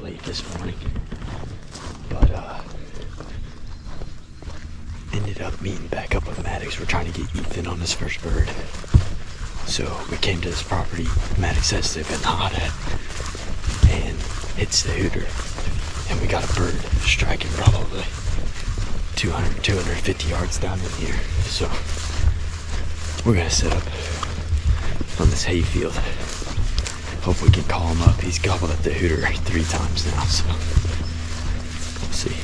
late this morning, but ended up meeting back up with Maddox. We're trying to get Ethan on his first bird. So we came to this property Maddox says they've been hot at, and it's the Hooter. And we got a bird striking probably 200, 250 yards down in here. So we're gonna set up on this hayfield. Hope we can call him up. He's gobbled at the Hooter 3 times now, so we'll see.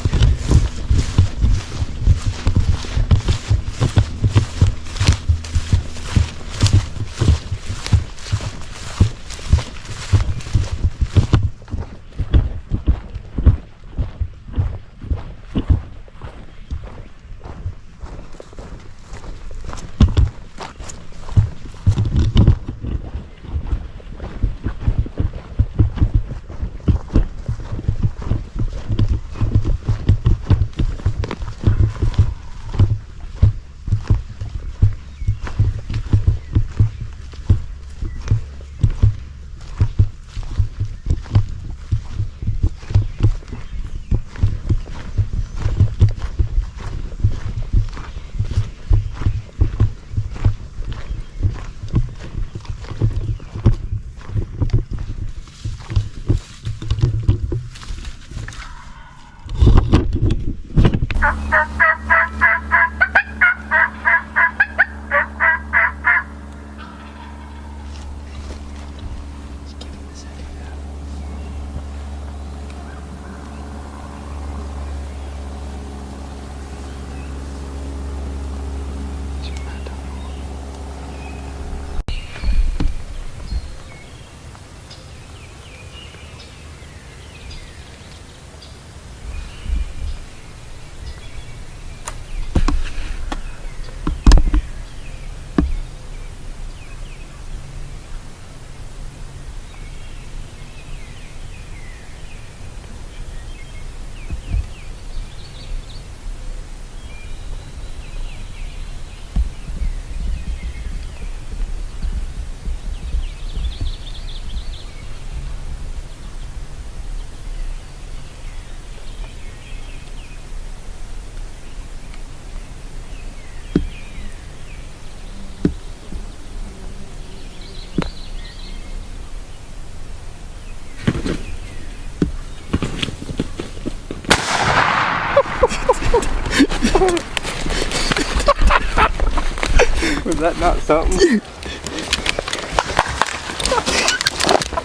Was that not something?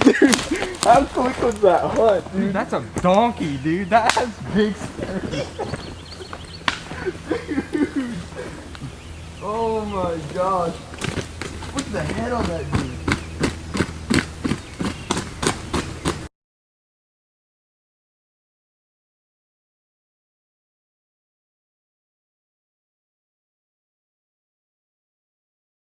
Dude, how quick was that hunt, dude? Dude, that's a donkey, dude. That has big spurs. Dude. Oh my gosh. What's the head on that dude?